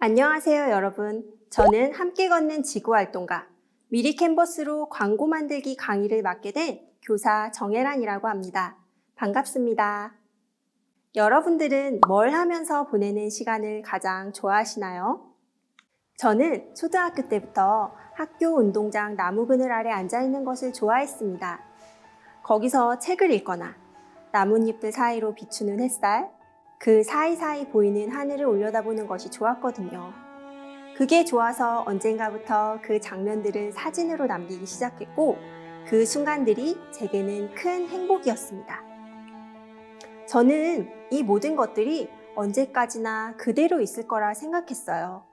안녕하세요, 여러분. 저는 함께 걷는 지구활동가, 미리 캔버스로 광고 만들기 강의를 맡게 된 교사 정혜란이라고 합니다. 반갑습니다. 여러분들은 뭘 하면서 보내는 시간을 가장 좋아하시나요? 저는 초등학교 때부터 학교 운동장 나무 그늘 아래 앉아있는 것을 좋아했습니다. 거기서 책을 읽거나 나뭇잎들 사이로 비추는 햇살, 그 사이사이 보이는 하늘을 올려다보는 것이 좋았거든요. 그게 좋아서 언젠가부터 그 장면들을 사진으로 남기기 시작했고, 그 순간들이 제게는 큰 행복이었습니다. 저는 이 모든 것들이 언제까지나 그대로 있을 거라 생각했어요.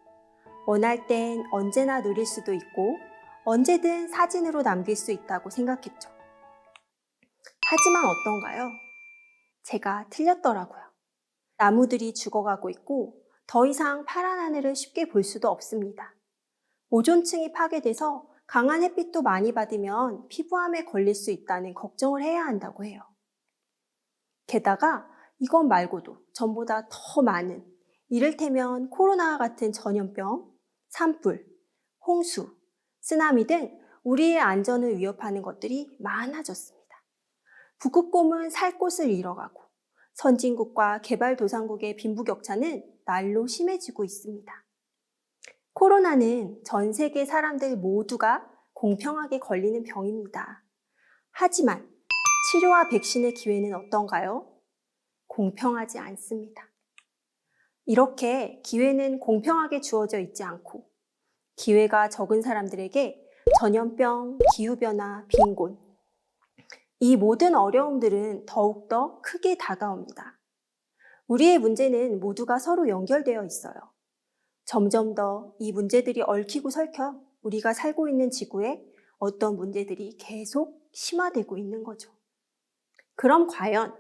원할 땐 언제나 누릴 수도 있고, 언제든 사진으로 남길 수 있다고 생각했죠. 하지만 어떤가요? 제가 틀렸더라고요. 나무들이 죽어가고 있고 더 이상 파란 하늘을 쉽게 볼 수도 없습니다. 오존층이 파괴돼서 강한 햇빛도 많이 받으면 피부암에 걸릴 수 있다는 걱정을 해야 한다고 해요. 게다가 이것 말고도 전보다 더 많은 이를테면 코로나와 같은 전염병, 산불, 홍수, 쓰나미 등 우리의 안전을 위협하는 것들이 많아졌습니다. 북극곰은 살 곳을 잃어가고 선진국과 개발도상국의 빈부격차는 날로 심해지고 있습니다. 코로나는 전 세계 사람들 모두가 공평하게 걸리는 병입니다. 하지만 치료와 백신의 기회는 어떤가요? 공평하지 않습니다. 이렇게 기회는 공평하게 주어져 있지 않고 기회가 적은 사람들에게 전염병, 기후변화, 빈곤, 이 모든 어려움들은 더욱더 크게 다가옵니다. 우리의 문제는 모두가 서로 연결되어 있어요. 점점 더 이 문제들이 얽히고 설켜 우리가 살고 있는 지구에 어떤 문제들이 계속 심화되고 있는 거죠. 그럼 과연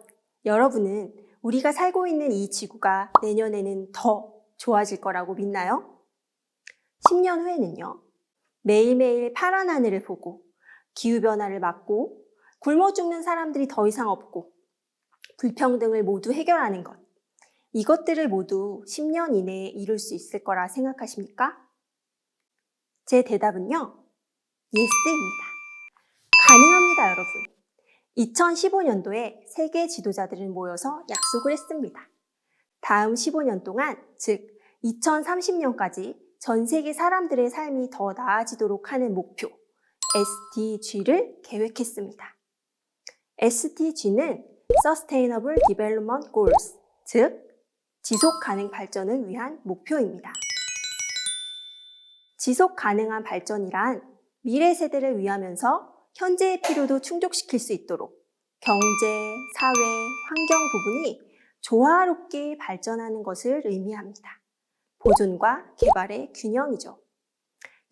여러분은 우리가 살고 있는 이 지구가 내년에는 더 좋아질 거라고 믿나요? 10년 후에는요, 매일매일 파란 하늘을 보고 기후변화를 막고 굶어 죽는 사람들이 더 이상 없고 불평등을 모두 해결하는 것, 이것들을 모두 10년 이내에 이룰 수 있을 거라 생각하십니까? 제 대답은요, 예스입니다. 가능합니다, 여러분. 2015년도에 세계 지도자들은 모여서 약속을 했습니다. 다음 15년 동안, 즉 2030년까지 전 세계 사람들의 삶이 더 나아지도록 하는 목표, SDG를 계획했습니다. SDG는 Sustainable Development Goals, 즉 지속 가능 발전을 위한 목표입니다. 지속 가능한 발전이란 미래 세대를 위하면서 현재의 필요도 충족시킬 수 있도록 경제, 사회, 환경 부분이 조화롭게 발전하는 것을 의미합니다. 보존과 개발의 균형이죠.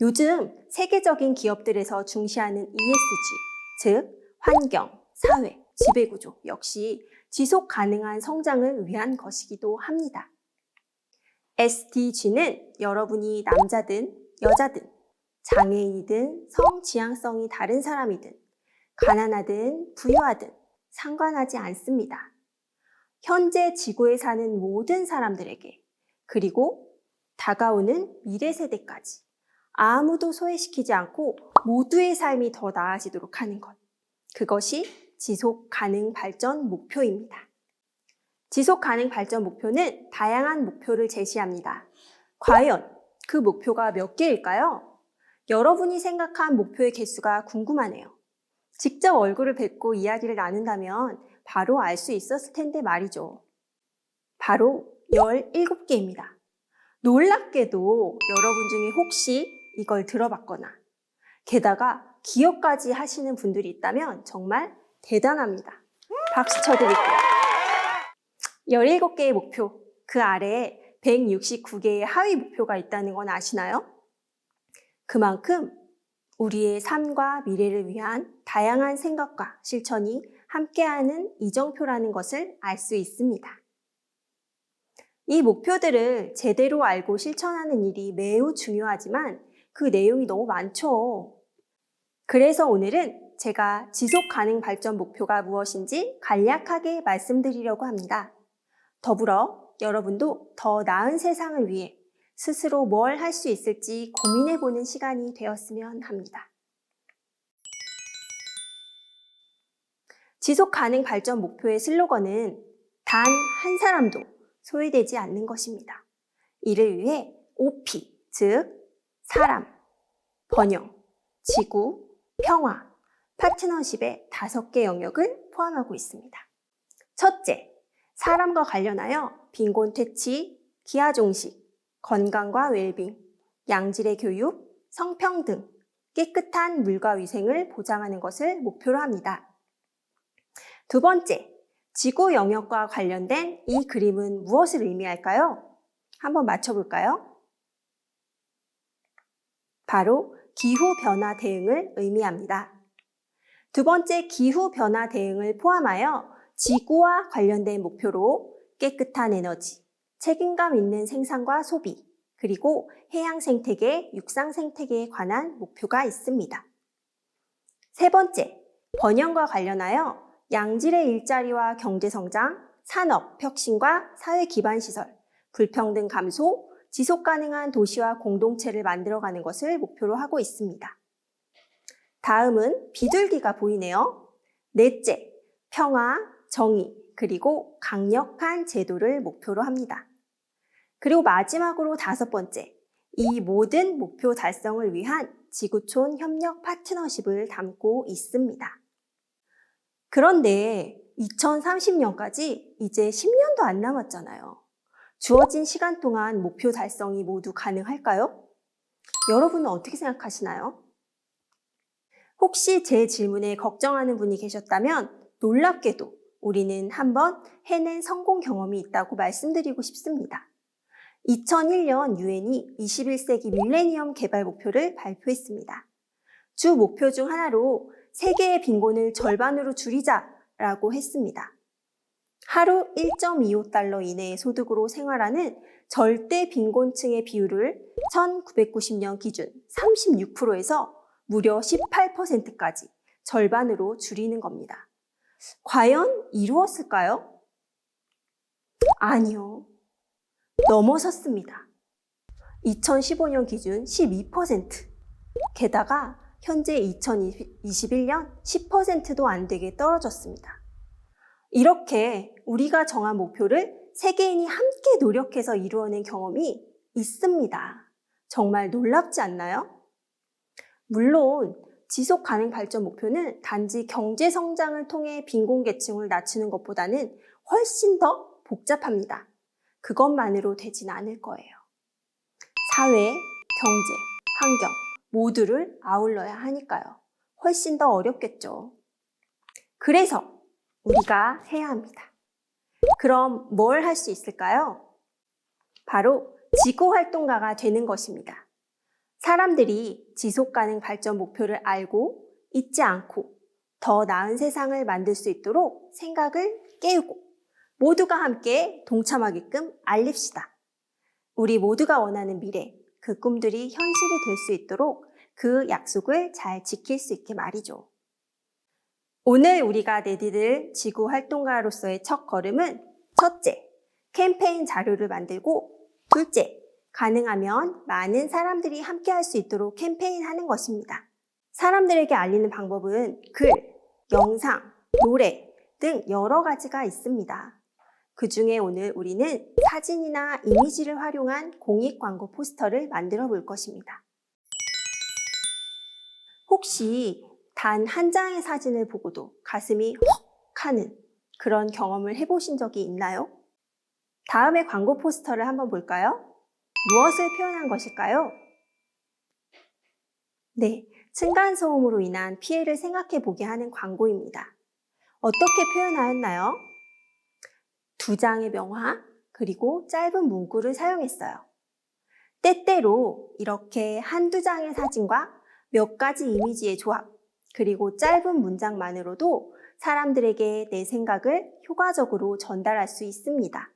요즘 세계적인 기업들에서 중시하는 ESG, 즉 환경, 사회, 지배구조 역시 지속 가능한 성장을 위한 것이기도 합니다. SDG는 여러분이 남자든 여자든 장애인이든 성지향성이 다른 사람이든 가난하든 부유하든 상관하지 않습니다. 현재 지구에 사는 모든 사람들에게 그리고 다가오는 미래 세대까지 아무도 소외시키지 않고 모두의 삶이 더 나아지도록 하는 것. 그것이 지속 가능 발전 목표입니다. 지속 가능 발전 목표는 다양한 목표를 제시합니다. 과연 그 목표가 몇 개일까요? 여러분이 생각한 목표의 개수가 궁금하네요. 직접 얼굴을 뵙고 이야기를 나눈다면 바로 알 수 있었을 텐데 말이죠. 바로 17개입니다. 놀랍게도 여러분 중에 혹시 이걸 들어봤거나 게다가 기억까지 하시는 분들이 있다면 정말 대단합니다. 박수 쳐드릴게요. 17개의 목표, 그 아래에 169개의 하위 목표가 있다는 건 아시나요? 그만큼 우리의 삶과 미래를 위한 다양한 생각과 실천이 함께하는 이정표라는 것을 알 수 있습니다. 이 목표들을 제대로 알고 실천하는 일이 매우 중요하지만 그 내용이 너무 많죠. 그래서 오늘은 제가 지속 가능 발전 목표가 무엇인지 간략하게 말씀드리려고 합니다. 더불어 여러분도 더 나은 세상을 위해 스스로 뭘 할 수 있을지 고민해보는 시간이 되었으면 합니다. 지속 가능 발전 목표의 슬로건은 단 한 사람도 소외되지 않는 것입니다. 이를 위해 OP, 즉 사람, 번영, 지구, 평화, 파트너십의 5개 영역을 포함하고 있습니다. 첫째, 사람과 관련하여 빈곤 퇴치, 기아 종식, 건강과 웰빙, 양질의 교육, 성평등, 깨끗한 물과 위생을 보장하는 것을 목표로 합니다. 두 번째, 지구 영역과 관련된 이 그림은 무엇을 의미할까요? 한번 맞춰볼까요? 바로 기후변화 대응을 의미합니다. 두 번째, 기후변화 대응을 포함하여 지구와 관련된 목표로 깨끗한 에너지, 책임감 있는 생산과 소비, 그리고 해양 생태계, 육상 생태계에 관한 목표가 있습니다. 세 번째, 번영과 관련하여 양질의 일자리와 경제성장, 산업, 혁신과 사회 기반 시설, 불평등 감소, 지속 가능한 도시와 공동체를 만들어가는 것을 목표로 하고 있습니다. 다음은 비둘기가 보이네요. 넷째, 평화, 정의, 그리고 강력한 제도를 목표로 합니다. 그리고 마지막으로 5번째, 이 모든 목표 달성을 위한 지구촌 협력 파트너십을 담고 있습니다. 그런데 2030년까지 이제 10년도 안 남았잖아요. 주어진 시간 동안 목표 달성이 모두 가능할까요? 여러분은 어떻게 생각하시나요? 혹시 제 질문에 걱정하는 분이 계셨다면 놀랍게도 우리는 한번 해낸 성공 경험이 있다고 말씀드리고 싶습니다. 2001년 유엔이 21세기 밀레니엄 개발 목표를 발표했습니다. 주 목표 중 하나로 세계의 빈곤을 절반으로 줄이자라고 했습니다. 하루 1.25달러 이내의 소득으로 생활하는 절대 빈곤층의 비율을 1990년 기준 36%에서 무려 18%까지 절반으로 줄이는 겁니다. 과연 이루었을까요? 아니요. 넘어섰습니다. 2015년 기준 12%. 게다가 현재 2021년 10%도 안 되게 떨어졌습니다. 이렇게 우리가 정한 목표를 세계인이 함께 노력해서 이루어낸 경험이 있습니다. 정말 놀랍지 않나요? 물론 지속 가능 발전 목표는 단지 경제 성장을 통해 빈곤 계층을 낮추는 것보다는 훨씬 더 복잡합니다. 그것만으로 되진 않을 거예요. 사회, 경제, 환경 모두를 아울러야 하니까요. 훨씬 더 어렵겠죠. 그래서 우리가 해야 합니다. 그럼 뭘 할 수 있을까요? 바로 지구활동가가 되는 것입니다. 사람들이 지속가능 발전 목표를 알고 잊지 않고 더 나은 세상을 만들 수 있도록 생각을 깨우고 모두가 함께 동참하게끔 알립시다. 우리 모두가 원하는 미래, 그 꿈들이 현실이 될 수 있도록 그 약속을 잘 지킬 수 있게 말이죠. 오늘 우리가 내디딜 지구활동가로서의 첫 걸음은 첫째, 캠페인 자료를 만들고 둘째, 가능하면 많은 사람들이 함께 할 수 있도록 캠페인하는 것입니다. 사람들에게 알리는 방법은 글, 영상, 노래 등 여러 가지가 있습니다. 그 중에 오늘 우리는 사진이나 이미지를 활용한 공익 광고 포스터를 만들어 볼 것입니다. 혹시 단 한 장의 사진을 보고도 가슴이 헉 하는 그런 경험을 해보신 적이 있나요? 다음에 광고 포스터를 한번 볼까요? 무엇을 표현한 것일까요? 네, 층간소음으로 인한 피해를 생각해 보게 하는 광고입니다. 어떻게 표현하였나요? 2장의 명화, 그리고 짧은 문구를 사용했어요. 때때로 이렇게 한두 장의 사진과 몇 가지 이미지의 조합, 그리고 짧은 문장만으로도 사람들에게 내 생각을 효과적으로 전달할 수 있습니다.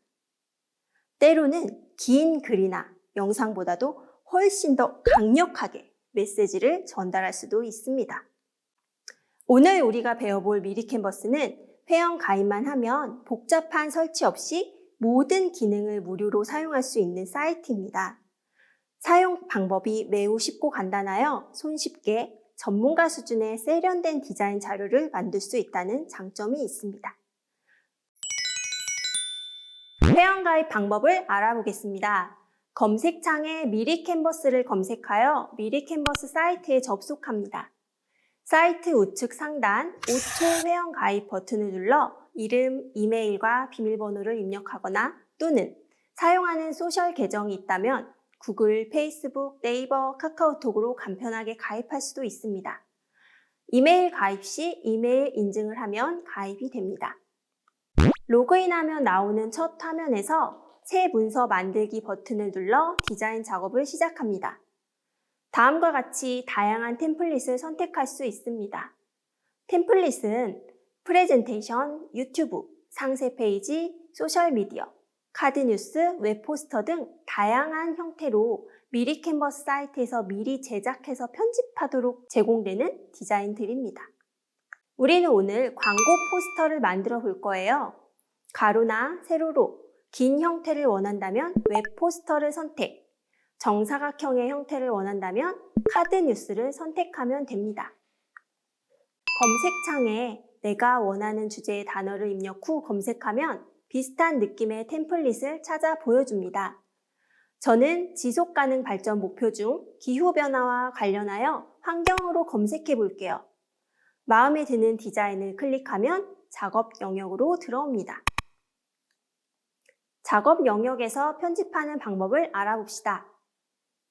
때로는 긴 글이나 영상보다도 훨씬 더 강력하게 메시지를 전달할 수도 있습니다. 오늘 우리가 배워볼 미리캔버스는 회원 가입만 하면 복잡한 설치 없이 모든 기능을 무료로 사용할 수 있는 사이트입니다. 사용 방법이 매우 쉽고 간단하여 손쉽게 전문가 수준의 세련된 디자인 자료를 만들 수 있다는 장점이 있습니다. 회원가입 방법을 알아보겠습니다. 검색창에 미리캔버스를 검색하여 미리캔버스 사이트에 접속합니다. 사이트 우측 상단 5초 회원가입 버튼을 눌러 이름, 이메일과 비밀번호를 입력하거나 또는 사용하는 소셜 계정이 있다면 구글, 페이스북, 네이버, 카카오톡으로 간편하게 가입할 수도 있습니다. 이메일 가입 시 이메일 인증을 하면 가입이 됩니다. 로그인하면 나오는 첫 화면에서 새 문서 만들기 버튼을 눌러 디자인 작업을 시작합니다. 다음과 같이 다양한 템플릿을 선택할 수 있습니다. 템플릿은 프레젠테이션, 유튜브, 상세 페이지, 소셜미디어, 카드 뉴스, 웹포스터 등 다양한 형태로 미리캔버스 사이트에서 미리 제작해서 편집하도록 제공되는 디자인들입니다. 우리는 오늘 광고 포스터를 만들어 볼 거예요. 가로나 세로로 긴 형태를 원한다면 웹포스터를 선택, 정사각형의 형태를 원한다면 카드 뉴스를 선택하면 됩니다. 검색창에 내가 원하는 주제의 단어를 입력 후 검색하면 비슷한 느낌의 템플릿을 찾아 보여줍니다. 저는 지속가능 발전 목표 중 기후변화와 관련하여 환경으로 검색해 볼게요. 마음에 드는 디자인을 클릭하면 작업 영역으로 들어옵니다. 작업 영역에서 편집하는 방법을 알아봅시다.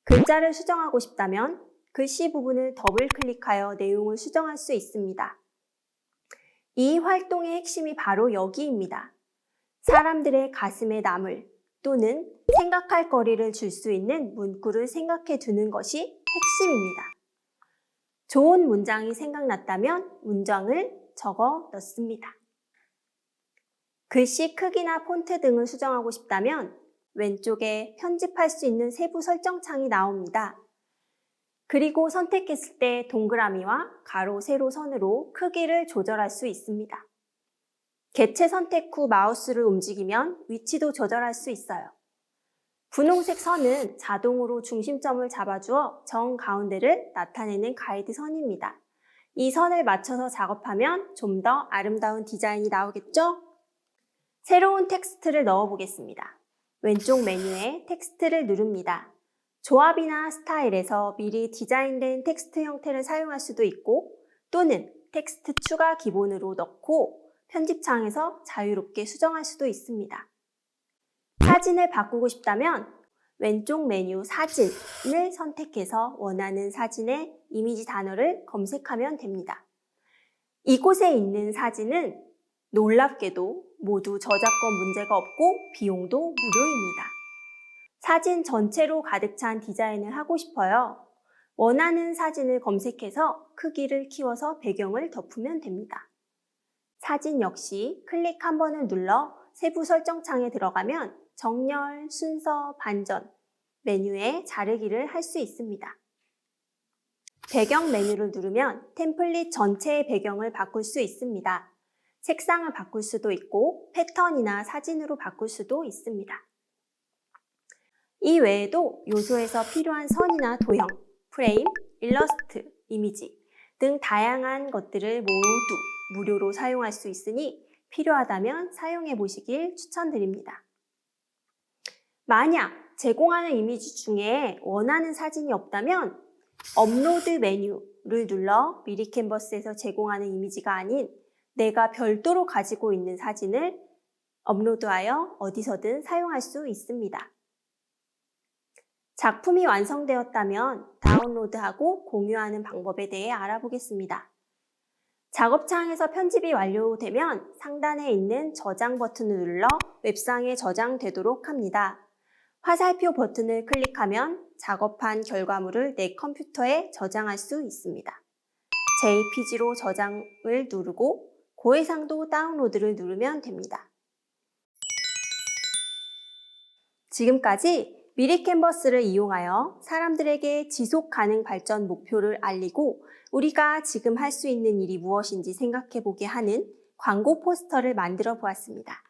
글자를 수정하고 싶다면 글씨 부분을 더블 클릭하여 내용을 수정할 수 있습니다. 이 활동의 핵심이 바로 여기입니다. 사람들의 가슴에 남을 또는 생각할 거리를 줄 수 있는 문구를 생각해 두는 것이 핵심입니다. 좋은 문장이 생각났다면 문장을 적어 넣습니다. 글씨 크기나 폰트 등을 수정하고 싶다면 왼쪽에 편집할 수 있는 세부 설정 창이 나옵니다. 그리고 선택했을 때 동그라미와 가로, 세로, 선으로 크기를 조절할 수 있습니다. 개체 선택 후 마우스를 움직이면 위치도 조절할 수 있어요. 분홍색 선은 자동으로 중심점을 잡아주어 정 가운데를 나타내는 가이드 선입니다. 이 선을 맞춰서 작업하면 좀 더 아름다운 디자인이 나오겠죠? 새로운 텍스트를 넣어 보겠습니다. 왼쪽 메뉴에 텍스트를 누릅니다. 조합이나 스타일에서 미리 디자인된 텍스트 형태를 사용할 수도 있고 또는 텍스트 추가 기본으로 넣고 편집창에서 자유롭게 수정할 수도 있습니다. 사진을 바꾸고 싶다면 왼쪽 메뉴 사진을 선택해서 원하는 사진의 이미지 단어를 검색하면 됩니다. 이곳에 있는 사진은 놀랍게도 모두 저작권 문제가 없고 비용도 무료입니다. 사진 전체로 가득 찬 디자인을 하고 싶어요. 원하는 사진을 검색해서 크기를 키워서 배경을 덮으면 됩니다. 사진 역시 클릭 한 번을 눌러 세부 설정 창에 들어가면 정렬, 순서, 반전, 메뉴에 자르기를 할 수 있습니다. 배경 메뉴를 누르면 템플릿 전체의 배경을 바꿀 수 있습니다. 색상을 바꿀 수도 있고 패턴이나 사진으로 바꿀 수도 있습니다. 이 외에도 요소에서 필요한 선이나 도형, 프레임, 일러스트, 이미지 등 다양한 것들을 모두 무료로 사용할 수 있으니 필요하다면 사용해 보시길 추천드립니다. 만약 제공하는 이미지 중에 원하는 사진이 없다면 업로드 메뉴를 눌러 미리캔버스에서 제공하는 이미지가 아닌 내가 별도로 가지고 있는 사진을 업로드하여 어디서든 사용할 수 있습니다. 작품이 완성되었다면 다운로드하고 공유하는 방법에 대해 알아보겠습니다. 작업창에서 편집이 완료되면 상단에 있는 저장 버튼을 눌러 웹상에 저장되도록 합니다. 화살표 버튼을 클릭하면 작업한 결과물을 내 컴퓨터에 저장할 수 있습니다. JPG로 저장을 누르고 고해상도 다운로드를 누르면 됩니다. 지금까지 미리 캔버스를 이용하여 사람들에게 지속 가능 발전 목표를 알리고 우리가 지금 할 수 있는 일이 무엇인지 생각해 보게 하는 광고 포스터를 만들어 보았습니다.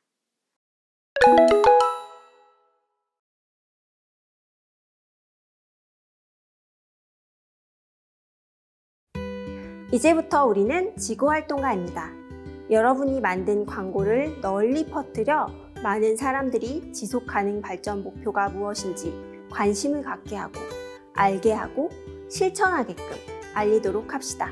이제부터 우리는 지구활동가입니다. 여러분이 만든 광고를 널리 퍼뜨려 많은 사람들이 지속가능 발전 목표가 무엇인지 관심을 갖게 하고 알게 하고 실천하게끔 알리도록 합시다.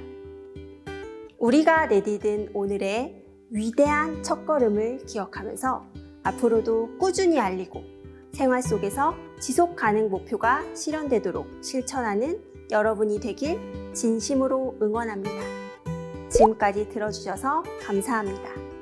우리가 내디딘 오늘의 위대한 첫걸음을 기억하면서 앞으로도 꾸준히 알리고 생활 속에서 지속가능 목표가 실현되도록 실천하는 여러분이 되길 진심으로 응원합니다. 지금까지 들어주셔서 감사합니다.